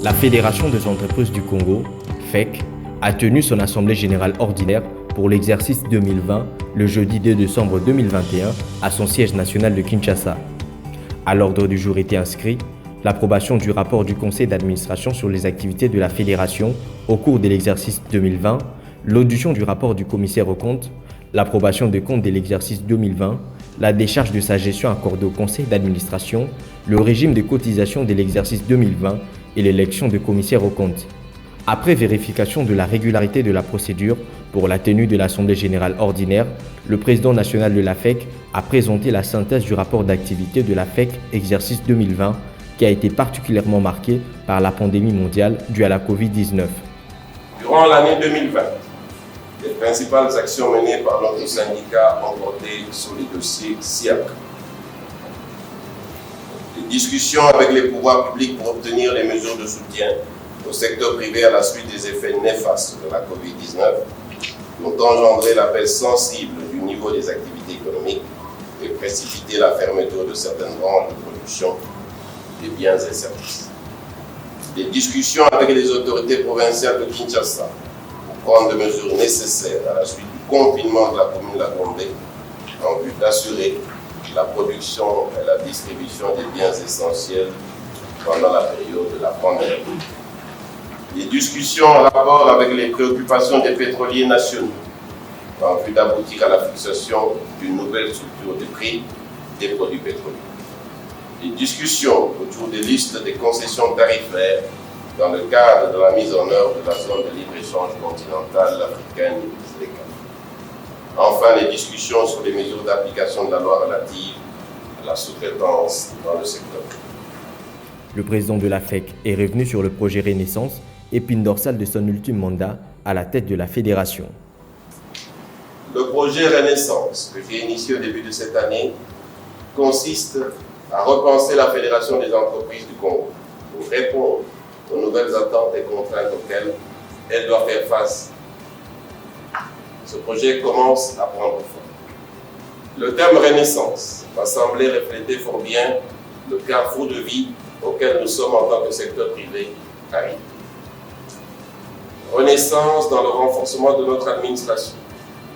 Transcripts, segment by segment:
La Fédération des entreprises du Congo, FEC, a tenu son assemblée générale ordinaire pour l'exercice 2020 le jeudi 2 décembre 2021 à son siège national de Kinshasa. À l'ordre du jour était inscrit l'approbation du rapport du conseil d'administration sur les activités de la fédération au cours de l'exercice 2020, l'audition du rapport du commissaire aux comptes, l'approbation des comptes de l'exercice 2020, la décharge de sa gestion accordée au conseil d'administration, le régime de cotisation de l'exercice 2020 et l'élection de commissaire aux comptes. Après vérification de la régularité de la procédure pour la tenue de l'Assemblée générale ordinaire, le président national de la FEC a présenté la synthèse du rapport d'activité de la FEC exercice 2020 qui a été particulièrement marqué par la pandémie mondiale due à la Covid-19. Durant l'année 2020, les principales actions menées par notre syndicat ont porté sur les dossiers SIAC. Les discussions avec les pouvoirs publics pour obtenir les mesures de soutien au secteur privé à la suite des effets néfastes de la Covid-19 ont engendré la baisse sensible du niveau des activités économiques et précipité la fermeture de certaines branches de production des biens et services. Les discussions avec les autorités provinciales de Kinshasa pour prendre des mesures nécessaires à la suite du confinement de la commune de la Gombe en vue d'assurer la production et la distribution des biens essentiels pendant la période de la pandémie. Les discussions en rapport avec les préoccupations des pétroliers nationaux en vue d'aboutir à la fixation d'une nouvelle structure de prix des produits pétroliers. Les discussions autour des listes des concessions tarifaires dans le cadre de la mise en œuvre de la zone de libre-échange continentale africaine ZLECA. Enfin, les discussions sur les mesures d'application de la loi relative à la sous-traitance dans le secteur. Le président de la FEC est revenu sur le projet Renaissance, épine dorsale de son ultime mandat à la tête de la fédération. Le projet Renaissance, que j'ai initié au début de cette année, consiste à repenser la Fédération des entreprises du Congo pour répondre aux nouvelles attentes et contraintes auxquelles elle doit faire face. Ce projet commence à prendre forme. Le terme Renaissance va sembler refléter fort bien le carrefour de vie auquel nous sommes en tant que secteur privé arrivés. Renaissance dans le renforcement de notre administration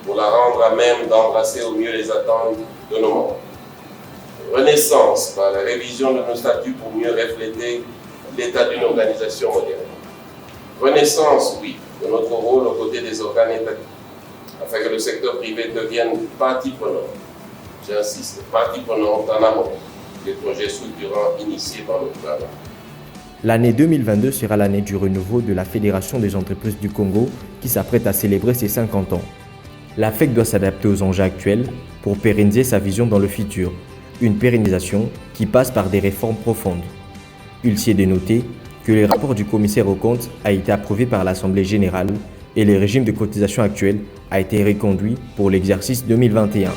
pour la rendre à même d'embrasser au mieux les attentes de nos membres. Renaissance par la révision de nos statuts pour mieux refléter l'état d'une organisation moderne. Renaissance, oui, de notre rôle aux côtés des organes étatiques, afin que le secteur privé devienne partie prenante, j'insiste, partie prenante en amont des projets structurants initiés par le gouvernement. L'année 2022 sera l'année du renouveau de la Fédération des entreprises du Congo qui s'apprête à célébrer ses 50 ans. La FEC doit s'adapter aux enjeux actuels pour pérenniser sa vision dans le futur. Une pérennisation qui passe par des réformes profondes. Il s'y est de noter que le rapport du commissaire aux comptes a été approuvé par l'Assemblée générale et le régime de cotisation actuel a été reconduit pour l'exercice 2021.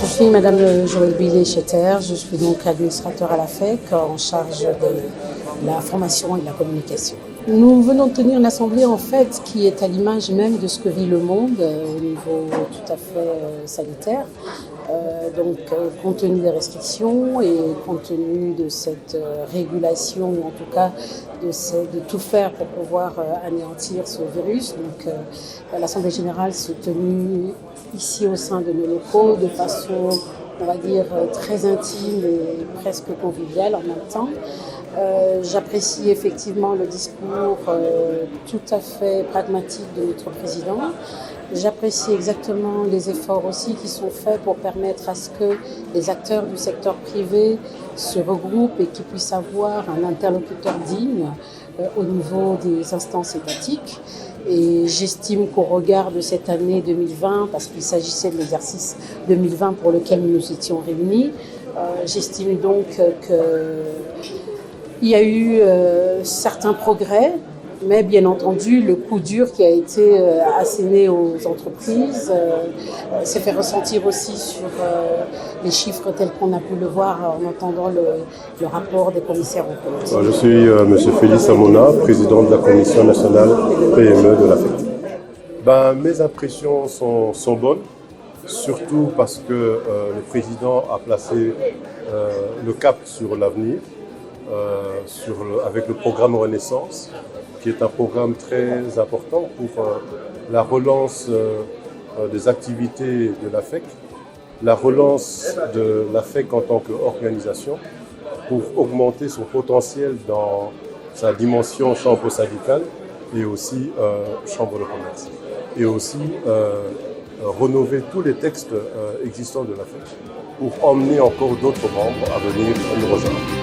Je suis Madame Joël Billet-Chetter, je suis donc administrateur à la FEC en charge de la formation et de la communication. Nous venons de tenir une assemblée en fait qui est à l'image même de ce que vit le monde au niveau tout à fait sanitaire. Compte tenu des restrictions et compte tenu de cette régulation, ou en tout cas de tout faire pour pouvoir anéantir ce virus. L'Assemblée générale s'est tenue ici au sein de nos locaux de façon, on va dire, très intime et presque conviviale en même temps. J'apprécie effectivement le discours tout à fait pragmatique de notre président. J'apprécie exactement les efforts aussi qui sont faits pour permettre à ce que les acteurs du secteur privé se regroupent et qu'ils puissent avoir un interlocuteur digne au niveau des instances étatiques. Et j'estime qu'au regard de cette année 2020, parce qu'il s'agissait de l'exercice 2020 pour lequel nous nous étions réunis, j'estime donc qu'il y a eu certains progrès, mais bien entendu, le coup dur qui a été asséné aux entreprises s'est fait ressentir aussi sur les chiffres tels qu'on a pu le voir en entendant le rapport des commissaires aux comptes. Je suis M. Félix Amona, président de la Commission nationale PME de la FEC. Mes impressions sont bonnes. surtout parce que le président a placé le cap sur l'avenir, avec le programme Renaissance, qui est un programme très important pour la relance des activités de la FEC, la relance de la FEC en tant qu'organisation, pour augmenter son potentiel dans sa dimension chambre syndicale et aussi chambre de commerce. Et aussi rénover tous les textes existants de la FEC pour emmener encore d'autres membres à venir nous rejoindre.